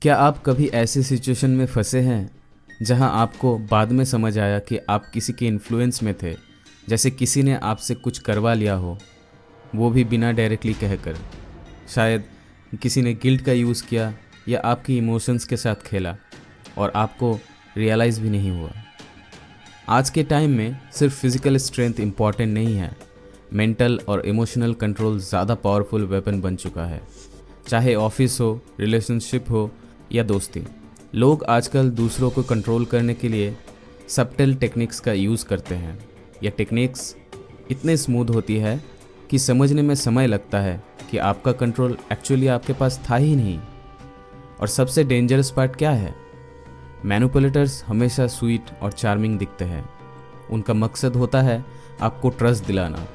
क्या आप कभी ऐसी सिचुएशन में फंसे हैं जहां आपको बाद में समझ आया कि आप किसी के इन्फ्लुएंस में थे? जैसे किसी ने आपसे कुछ करवा लिया हो, वो भी बिना डायरेक्टली कहकर। शायद किसी ने गिल्ट का यूज़ किया या आपकी इमोशंस के साथ खेला और आपको रियलाइज़ भी नहीं हुआ। आज के टाइम में सिर्फ फिज़िकल स्ट्रेंथ इम्पॉर्टेंट नहीं है, मेंटल और इमोशनल कंट्रोल ज़्यादा पावरफुल वेपन बन चुका है। चाहे ऑफिस हो, रिलेशनशिप हो या दोस्ती, लोग आजकल दूसरों को कंट्रोल करने के लिए सब्टल टेक्निक्स का यूज़ करते हैं। यह टेक्निक्स इतने स्मूथ होती है कि समझने में समय लगता है कि आपका कंट्रोल एक्चुअली आपके पास था ही नहीं। और सबसे डेंजरस पार्ट क्या है? मैनिपुलेटर्स हमेशा स्वीट और चार्मिंग दिखते हैं। उनका मकसद होता है आपको ट्रस्ट दिलाना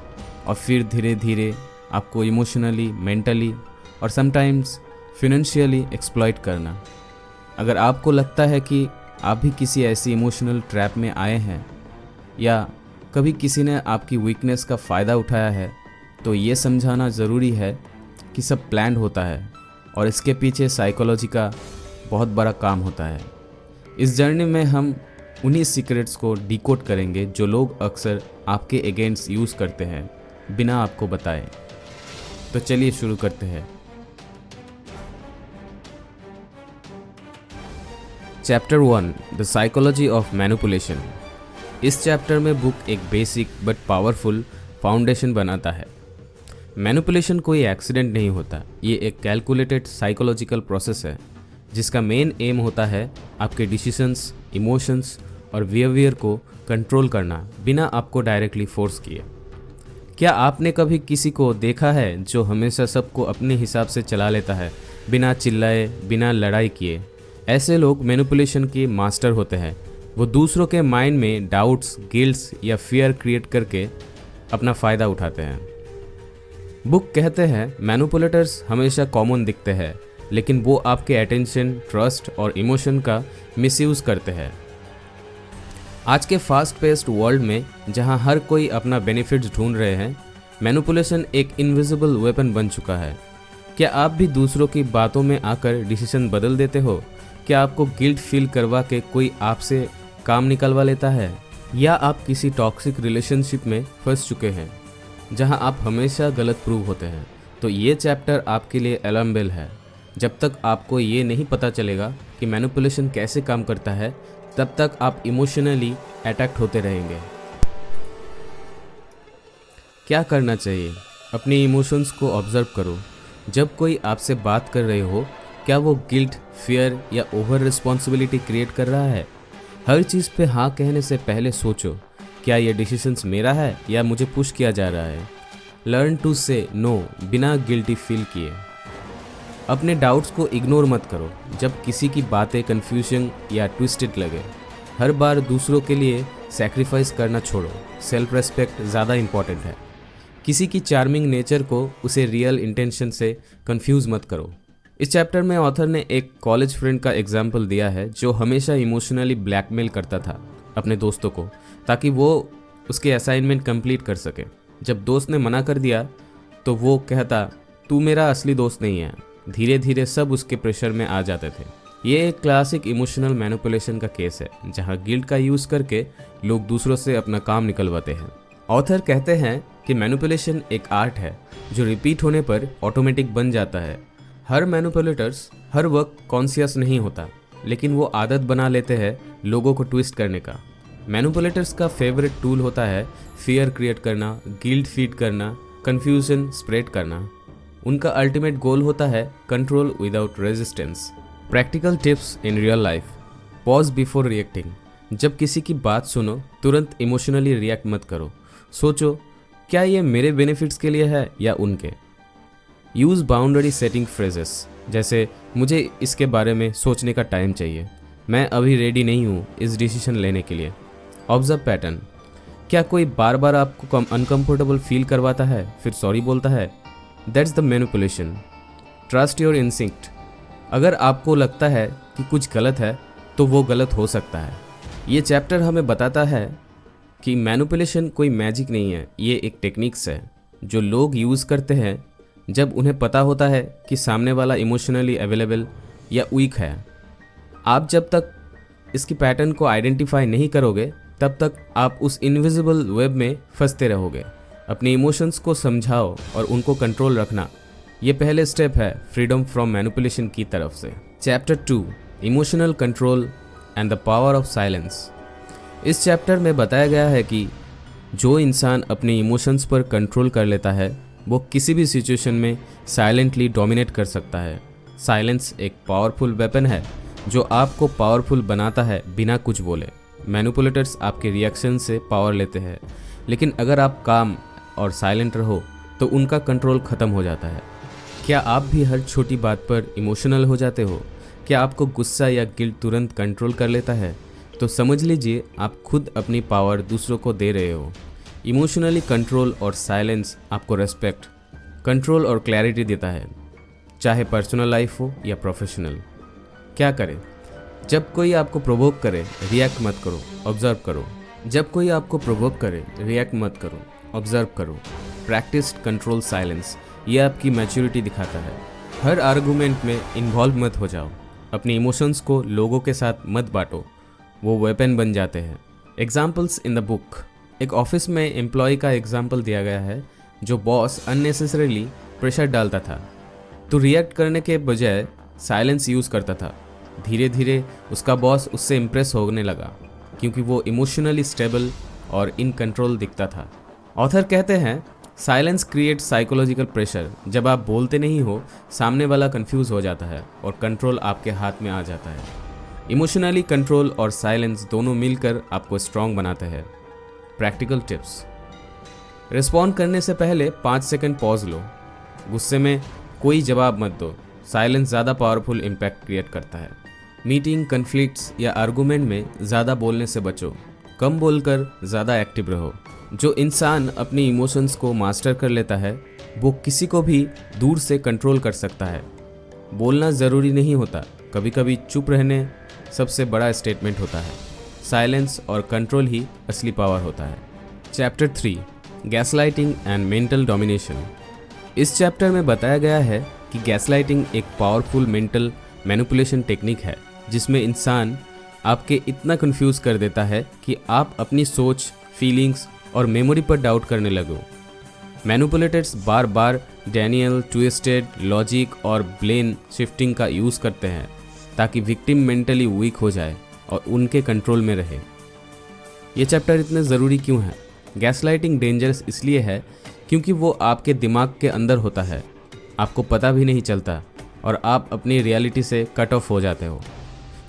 और फिर धीरे धीरे आपको इमोशनली, मेंटली और समटाइम्स फिनेंशियली एक्सप्लॉइट करना। अगर आपको लगता है कि आप भी किसी ऐसी इमोशनल ट्रैप में आए हैं या कभी किसी ने आपकी वीकनेस का फ़ायदा उठाया है, तो ये समझाना ज़रूरी है कि सब प्लान्ड होता है और इसके पीछे साइकोलॉजी का बहुत बड़ा काम होता है। इस जर्नी में हम उन्हीं सीक्रेट्स को डिकोड करेंगे जो लोग अक्सर आपके अगेंस्ट यूज़ करते हैं बिना आपको बताए। तो चलिए शुरू करते हैं। Chapter 1, the psychology of manipulation. इस चैप्टर में बुक एक बेसिक बट पावरफुल फाउंडेशन बनाता है। मैनिपुलेशन कोई एक्सीडेंट नहीं होता, ये एक कैलकुलेटेड साइकोलॉजिकल प्रोसेस है जिसका मेन एम होता है आपके डिसीजंस, इमोशंस और बिहेवियर को कंट्रोल करना बिना आपको डायरेक्टली फोर्स किए। क्या आपने कभी किसी को देखा है जो हमेशा सबको अपने हिसाब से चला लेता है, बिना चिल्लाए, बिना लड़ाई किए? ऐसे लोग मैनिपुलेशन के मास्टर होते हैं। वो दूसरों के माइंड में डाउट्स, गिल्ट्स या फियर क्रिएट करके अपना फ़ायदा उठाते हैं। बुक कहते हैं मैनिपुलेटर्स हमेशा कॉमन दिखते हैं, लेकिन वो आपके अटेंशन, ट्रस्ट और इमोशन का मिसयूज़ करते हैं। आज के फास्ट पेस्ड वर्ल्ड में जहां हर कोई अपना बेनिफिट्स ढूंढ रहे हैं, मैनिपुलेशन एक इनविजिबल वेपन बन चुका है। क्या आप भी दूसरों की बातों में आकर डिसीजन बदल देते हो? क्या आपको गिल्ट फील करवा के कोई आपसे काम निकलवा लेता है? या आप किसी टॉक्सिक रिलेशनशिप में फंस चुके हैं जहां आप हमेशा गलत प्रूव होते हैं? तो ये चैप्टर आपके लिए अलार्म बेल है। जब तक आपको ये नहीं पता चलेगा कि मैनिपुलेशन कैसे काम करता है, तब तक आप इमोशनली अटैक्ट होते रहेंगे। क्या करना चाहिए? अपने इमोशंस को ऑब्जर्व करो। जब कोई आपसे बात कर रहे हो, क्या वो गिल्ट, फियर या ओवर रिस्पॉन्सिबिलिटी क्रिएट कर रहा है? हर चीज़ पे हाँ कहने से पहले सोचो, क्या ये डिसीजंस मेरा है या मुझे पुश किया जा रहा है? लर्न टू से नो बिना गिल्टी फील किए। अपने डाउट्स को इग्नोर मत करो जब किसी की बातें कंफ्यूजन या ट्विस्टेड लगे। हर बार दूसरों के लिए सैक्रिफाइस करना छोड़ो। सेल्फ रेस्पेक्ट ज़्यादा इंपॉर्टेंट है। किसी की चार्मिंग नेचर को उसे रियल इंटेंशन से कंफ्यूज मत करो। इस चैप्टर में ऑथर ने एक कॉलेज फ्रेंड का एग्जाम्पल दिया है जो हमेशा इमोशनली ब्लैकमेल करता था अपने दोस्तों को ताकि वो उसके असाइनमेंट कंप्लीट कर सके। जब दोस्त ने मना कर दिया तो वो कहता, तू मेरा असली दोस्त नहीं है। धीरे धीरे सब उसके प्रेशर में आ जाते थे। ये एक क्लासिक इमोशनल मैनिपुलेशन का केस है जहां गिल्ट का यूज़ करके लोग दूसरों से अपना काम निकलवाते हैं। ऑथर कहते हैं कि मैनिपुलेशन एक आर्ट है जो रिपीट होने पर ऑटोमेटिक बन जाता है। हर मैनिपुलेटर्स हर वक्त कॉन्शियस नहीं होता, लेकिन वो आदत बना लेते हैं लोगों को ट्विस्ट करने का। मैनिपुलेटर्स का फेवरेट टूल होता है फियर क्रिएट करना, गिल्ट फीड करना, कन्फ्यूजन स्प्रेड करना। उनका अल्टीमेट गोल होता है control without resistance. Practical tips in real life. Pause before reacting. जब किसी की बात सुनो, तुरंत इमोशनली रिएक्ट मत करो। सोचो, क्या ये मेरे बेनिफिट्स के लिए है या उनके? यूज़ बाउंड्री सेटिंग फ्रेजेस, जैसे मुझे इसके बारे में सोचने का टाइम चाहिए, मैं अभी रेडी नहीं हूँ इस डिसीजन लेने के लिए। Observe pattern. क्या कोई बार बार आपको अनकंफर्टेबल फील करवाता है फिर सॉरी बोलता है? That's the manipulation. Trust your instinct. अगर आपको लगता है कि कुछ गलत है तो वो गलत हो सकता है। ये चैप्टर हमें बताता है कि मैनिपुलेशन कोई मैजिक नहीं है, ये एक टेक्निक्स है जो लोग यूज़ करते हैं जब उन्हें पता होता है कि सामने वाला इमोशनली अवेलेबल या वीक है। आप जब तक इसकी पैटर्न को आइडेंटिफाई नहीं करोगे तब तक आप उस इनविजिबल वेब में फंसते रहोगे। अपने इमोशंस को समझाओ और उनको कंट्रोल रखना, ये पहले स्टेप है फ्रीडम फ्रॉम मैनिपुलेशन की तरफ से। Chapter 2, emotional control and the power of silence. इस चैप्टर में बताया गया है कि जो इंसान अपने इमोशंस पर कंट्रोल कर लेता है वो किसी भी सिचुएशन में साइलेंटली डोमिनेट कर सकता है। साइलेंस एक पावरफुल वेपन है जो आपको पावरफुल बनाता है बिना कुछ बोले। मैनिपुलेटर्स आपके रिएक्शन से पावर लेते हैं, लेकिन अगर आप काम और साइलेंट रहो तो उनका कंट्रोल ख़त्म हो जाता है। क्या आप भी हर छोटी बात पर इमोशनल हो जाते हो? क्या आपको गुस्सा या गिल्ट तुरंत कंट्रोल कर लेता है? तो समझ लीजिए आप खुद अपनी पावर दूसरों को दे रहे हो। इमोशनली कंट्रोल और साइलेंस आपको रेस्पेक्ट, कंट्रोल और क्लैरिटी देता है, चाहे पर्सनल लाइफ हो या प्रोफेशनल। क्या करें? जब कोई आपको प्रोवोक करे रिएक्ट मत करो, ऑब्जर्व करो। जब कोई आपको प्रोवोक करे रिएक्ट मत करो, ऑब्जर्व करो। प्रैक्टिस कंट्रोल साइलेंस, ये आपकी मैच्योरिटी दिखाता है। हर आर्गूमेंट में इन्वॉल्व मत हो जाओ। अपने इमोशंस को लोगों के साथ मत बांटो, वो वेपन बन जाते हैं। Examples in the book. एक ऑफिस में एम्प्लॉय का एग्जाम्पल दिया गया है जो बॉस अननेसेसरीली प्रेशर डालता था तो रिएक्ट करने के बजाय साइलेंस यूज़ करता था। धीरे धीरे उसका बॉस उससे इम्प्रेस होने लगा क्योंकि वो इमोशनली स्टेबल और इन कंट्रोल दिखता था। ऑथर कहते हैं साइलेंस क्रिएट साइकोलॉजिकल प्रेशर। जब आप बोलते नहीं हो सामने वाला कंफ्यूज हो जाता है और कंट्रोल आपके हाथ में आ जाता है। इमोशनली कंट्रोल और साइलेंस दोनों मिलकर आपको स्ट्रांग बनाते हैं। Practical tips. रिस्पॉन्ड करने से पहले 5 सेकंड पॉज लो। गुस्से में कोई जवाब मत दो, साइलेंस ज़्यादा पावरफुल इम्पैक्ट क्रिएट करता है। मीटिंग, कन्फ्लिक्ट्स या आर्गूमेंट में ज़्यादा बोलने से बचो, कम बोलकर ज़्यादा एक्टिव रहो। जो इंसान अपनी इमोशंस को मास्टर कर लेता है वो किसी को भी दूर से कंट्रोल कर सकता है। बोलना ज़रूरी नहीं होता, कभी कभी चुप रहने सबसे बड़ा स्टेटमेंट होता है। साइलेंस और कंट्रोल ही असली पावर होता है। Chapter 3, gaslighting and mental domination. इस चैप्टर में बताया गया है कि गैसलाइटिंग एक पावरफुल मेंटल मैनिपुलेशन टेक्निक है जिसमें इंसान आपके इतना कंफ्यूज कर देता है कि आप अपनी सोच, फीलिंग्स और मेमोरी पर डाउट करने लगो। मैनिपुलेटर्स बार बार डैनियल ट्विस्टेड लॉजिक और ब्लेम शिफ्टिंग का यूज़ करते हैं ताकि विक्टिम मेंटली वीक हो जाए और उनके कंट्रोल में रहे। ये चैप्टर इतने ज़रूरी क्यों है? गैसलाइटिंग डेंजरस इसलिए है क्योंकि वो आपके दिमाग के अंदर होता है, आपको पता भी नहीं चलता और आप अपनी रियलिटी से कट ऑफ हो जाते हो।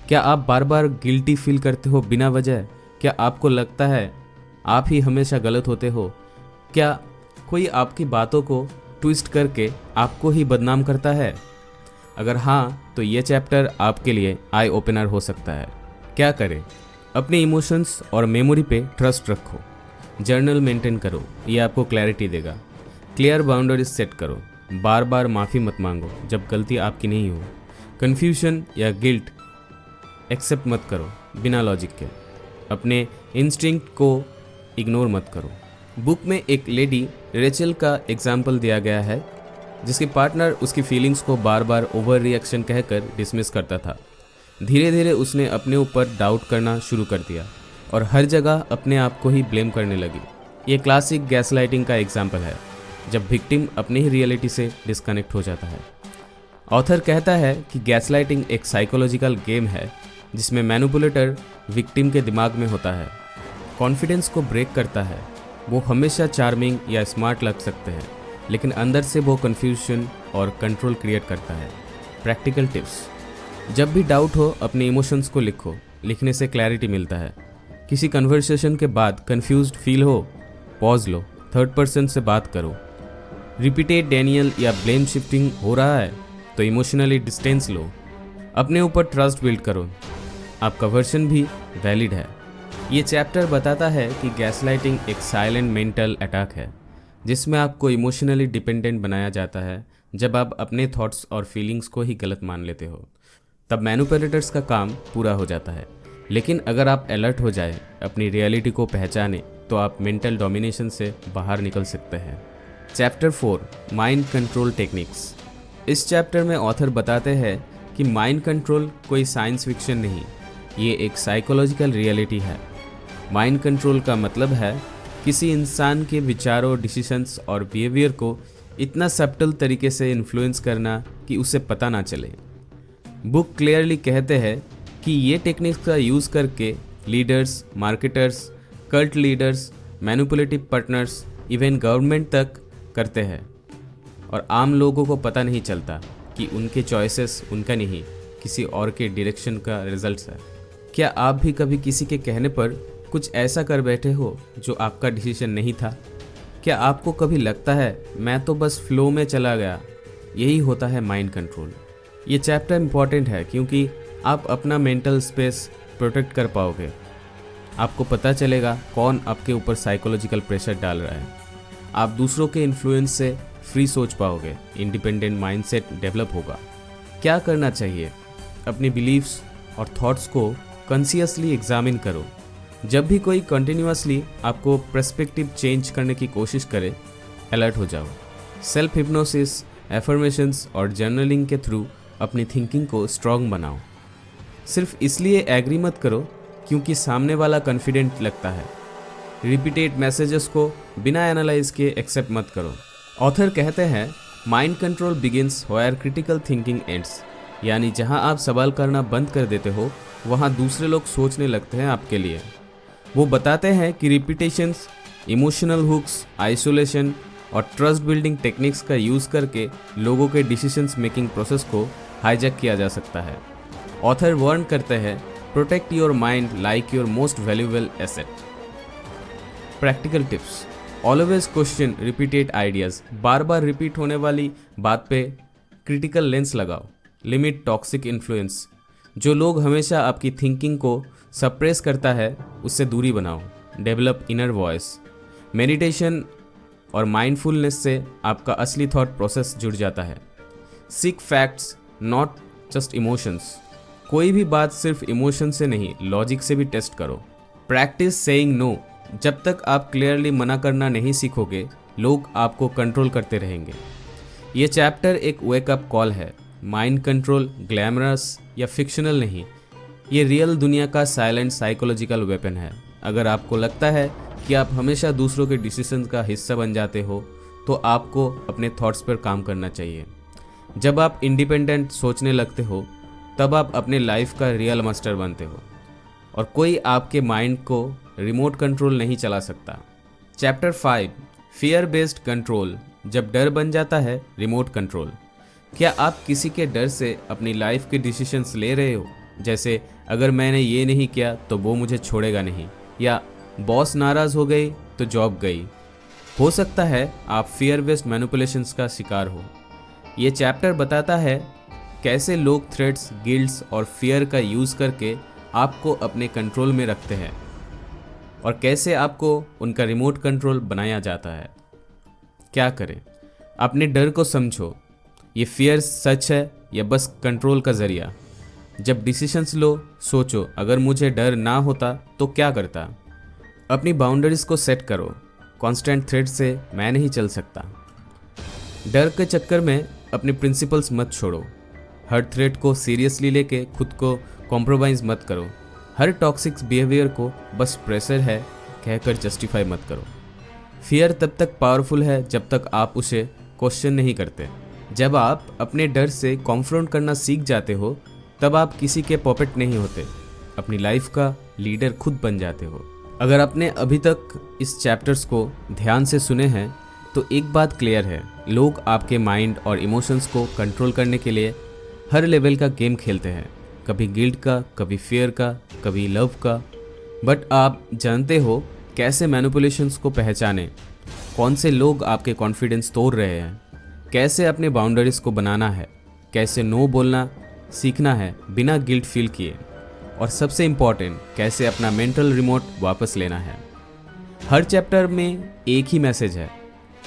क्या आप बार बार गिल्टी फील करते हो बिना वजह? क्या आपको लगता है आप ही हमेशा गलत होते हो? क्या कोई आपकी बातों को ट्विस्ट करके आपको ही बदनाम करता है? अगर हाँ तो ये चैप्टर आपके लिए आई ओपनर हो सकता है। क्या करें? अपने इमोशंस और मेमोरी पे ट्रस्ट रखो, जर्नल मेंटेन करो, ये आपको क्लैरिटी देगा। क्लियर बाउंड्रीज सेट करो, बार बार माफ़ी मत मांगो जब गलती आपकी नहीं हो। कन्फ्यूजन या गिल्ट एक्सेप्ट मत करो बिना लॉजिक के। अपने इंस्टिंक्ट को इग्नोर मत करो। बुक में एक लेडी रेचल का एग्जाम्पल दिया गया है जिसके पार्टनर उसकी फीलिंग्स को बार बार ओवर रिएक्शन कहकर डिसमिस करता था। धीरे धीरे उसने अपने ऊपर डाउट करना शुरू कर दिया और हर जगह अपने आप को ही ब्लेम करने लगी। ये क्लासिक गैसलाइटिंग का एग्जाम्पल है जब विक्टिम अपनी ही रियलिटी से डिस्कनेक्ट हो जाता है। ऑथर कहता है कि गैसलाइटिंग एक साइकोलॉजिकल गेम है जिसमें मैनिपुलेटर विक्टिम के दिमाग में होता है, कॉन्फिडेंस को ब्रेक करता है। वो हमेशा चार्मिंग या स्मार्ट लग सकते हैं लेकिन अंदर से वो कन्फ्यूजन और कंट्रोल क्रिएट करता है। Practical tips. जब भी डाउट हो अपने इमोशंस को लिखो, लिखने से क्लैरिटी मिलता है। किसी कन्वर्सेशन के बाद कंफ्यूज्ड फील हो, पॉज लो, थर्ड पर्सन से बात करो। रिपीटेड डैनियल या ब्लेम शिफ्टिंग हो रहा है तो इमोशनली डिस्टेंस लो। अपने ऊपर ट्रस्ट बिल्ड करो, आपका वर्जन भी वैलिड है। ये चैप्टर बताता है कि गैसलाइटिंग एक साइलेंट मेंटल अटैक है जिसमें आपको इमोशनली डिपेंडेंट बनाया जाता है। जब आप अपने थॉट्स और फीलिंग्स को ही गलत मान लेते हो तब मैनिपुलेटर्स का काम पूरा हो जाता है। लेकिन अगर आप अलर्ट हो जाए, अपनी रियलिटी को पहचाने तो आप मेंटल डोमिनेशन से बाहर निकल सकते हैं। Chapter 4, mind control techniques. इस चैप्टर में ऑथर बताते हैं कि माइंड कंट्रोल कोई साइंस फिक्शन नहीं, ये एक साइकोलॉजिकल रियलिटी है। माइंड कंट्रोल का मतलब है किसी इंसान के विचारों, डिसीजंस और बिहेवियर को इतना सब्टल तरीके से इन्फ्लुएंस करना कि उसे पता ना चले। बुक क्लियरली कहते हैं कि ये टेक्निक्स का यूज़ करके leaders, marketers, cult leaders, manipulative partners, even government तक करते हैं और आम लोगों को पता नहीं चलता कि उनके चॉइसेस उनका नहीं, किसी और के डायरेक्शन का रिजल्ट है। क्या आप भी कभी किसी के कहने पर कुछ ऐसा कर बैठे हो जो आपका डिसीजन नहीं था? क्या आपको कभी लगता है मैं तो बस फ्लो में चला गया? यही होता है माइंड कंट्रोल। ये चैप्टर इम्पॉर्टेंट है क्योंकि आप अपना मेंटल स्पेस प्रोटेक्ट कर पाओगे। आपको पता चलेगा कौन आपके ऊपर साइकोलॉजिकल प्रेशर डाल रहा है। आप दूसरों के इन्फ्लुएंस से फ्री सोच पाओगे, इंडिपेंडेंट माइंडसेट डेवलप होगा। क्या करना चाहिए? अपनी बिलीव्स और थॉट्स को कॉन्शियसली एग्जामिन करो। जब भी कोई कंटिन्यूअसली आपको पर्सपेक्टिव चेंज करने की कोशिश करे, अलर्ट हो जाओ। सेल्फ हिप्नोसिस, एफर्मेशंस और जर्नलिंग के थ्रू अपनी थिंकिंग को स्ट्रॉन्ग बनाओ। सिर्फ इसलिए एग्री मत करो क्योंकि सामने वाला कॉन्फिडेंट लगता है। रिपीटेड मैसेजेस को बिना एनालाइज के एक्सेप्ट मत करो। ऑथर कहते हैं mind control begins where critical thinking ends, यानी जहां आप सवाल करना बंद कर देते हो वहां दूसरे लोग सोचने लगते हैं आपके लिए। वो बताते हैं कि रिपीटेशंस, इमोशनल हुक्स, आइसोलेशन और ट्रस्ट बिल्डिंग टेक्निक्स का यूज़ करके लोगों के डिसीजंस मेकिंग प्रोसेस को हाईजैक किया जा सकता है। ऑथर वार्न करते हैं protect your mind like your most valuable asset. Practical tips: always question repeated ideas. Bar bar repeat होने वाली बात पे क्रिटिकल लेंस लगाओ। Limit toxic influence. जो लोग हमेशा आपकी थिंकिंग को सप्रेस करता है उससे दूरी बनाओ। Develop inner voice. मेडिटेशन और माइंडफुलनेस से आपका असली थॉट प्रोसेस जुड़ जाता है। Seek facts not just emotions. कोई भी बात सिर्फ इमोशन से नहीं, लॉजिक से भी टेस्ट करो। Practice saying no. जब तक आप क्लियरली मना करना नहीं सीखोगे, लोग आपको कंट्रोल करते रहेंगे। ये चैप्टर एक वेकअप कॉल है। माइंड कंट्रोल ग्लैमरस या फिक्शनल नहीं, ये रियल दुनिया का साइलेंट साइकोलॉजिकल वेपन है। अगर आपको लगता है कि आप हमेशा दूसरों के डिसीजन का हिस्सा बन जाते हो, तो आपको अपने थॉट्स पर काम करना चाहिए। जब आप इंडिपेंडेंट सोचने लगते हो, तब आप अपने लाइफ का रियल मास्टर बनते हो और कोई आपके माइंड को रिमोट कंट्रोल नहीं चला सकता। Chapter 5 fear based control. जब डर बन जाता है रिमोट कंट्रोल। क्या आप किसी के डर से अपनी लाइफ के डिसीजंस ले रहे हो? जैसे अगर मैंने ये नहीं किया तो वो मुझे छोड़ेगा नहीं, या बॉस नाराज़ हो गई तो जॉब गई। हो सकता है आप फियर बेस्ड मैनिपुलेशंस का शिकार हो। ये चैप्टर बताता है कैसे लोग थ्रेट्स, गिल्ट्स और फियर का यूज़ करके आपको अपने कंट्रोल में रखते हैं और कैसे आपको उनका रिमोट कंट्रोल बनाया जाता है। क्या करें? अपने डर को समझो। ये फियर सच है या बस कंट्रोल का जरिया? जब डिसीजंस लो, सोचो अगर मुझे डर ना होता तो क्या करता। अपनी बाउंड्रीज को सेट करो। कांस्टेंट थ्रेट से मैं नहीं चल सकता। डर के चक्कर में अपने प्रिंसिपल्स मत छोड़ो। हर थ्रेट को सीरियसली लेके खुद को कॉम्प्रोमाइज़ मत करो। हर टॉक्सिक बिहेवियर को बस प्रेशर है कहकर जस्टिफाई मत करो। फियर तब तक पावरफुल है जब तक आप उसे क्वेश्चन नहीं करते। जब आप अपने डर से कॉन्फ्रंट करना सीख जाते हो, तब आप किसी के पॉपेट नहीं होते, अपनी लाइफ का लीडर खुद बन जाते हो। अगर आपने अभी तक इस चैप्टर्स को ध्यान से सुने हैं तो एक बात क्लियर है, लोग आपके माइंड और इमोशंस को कंट्रोल करने के लिए हर लेवल का गेम खेलते हैं। कभी गिल्ट का, कभी फियर का, कभी लव का। बट आप जानते हो कैसे मैनिपुलेशंस को पहचानें, कौन से लोग आपके कॉन्फिडेंस तोड़ रहे हैं, कैसे अपने बाउंड्रीज को बनाना है, कैसे नो बोलना सीखना है बिना गिल्ट फील किए, और सबसे इम्पॉर्टेंट कैसे अपना मेंटल रिमोट वापस लेना है। हर चैप्टर में एक ही मैसेज है,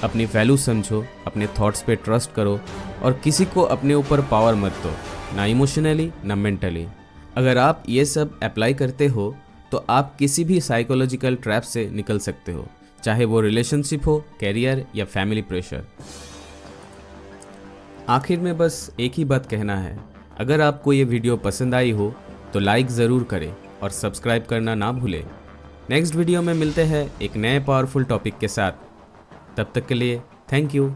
अपनी वैल्यू समझो, अपने थॉट्स पे ट्रस्ट करो और किसी को अपने ऊपर पावर मत दो, ना इमोशनली ना मेंटली। अगर आप ये सब अप्लाई करते हो तो आप किसी भी साइकोलॉजिकल ट्रैप से निकल सकते हो, चाहे वो रिलेशनशिप हो, कैरियर या फैमिली प्रेशर। आखिर में बस एक ही बात कहना है, अगर आपको ये वीडियो पसंद आई हो तो लाइक ज़रूर करें और सब्सक्राइब करना ना भूलें। नेक्स्ट वीडियो में मिलते हैं एक नए पावरफुल टॉपिक के साथ। तब तक के लिए थैंक यू।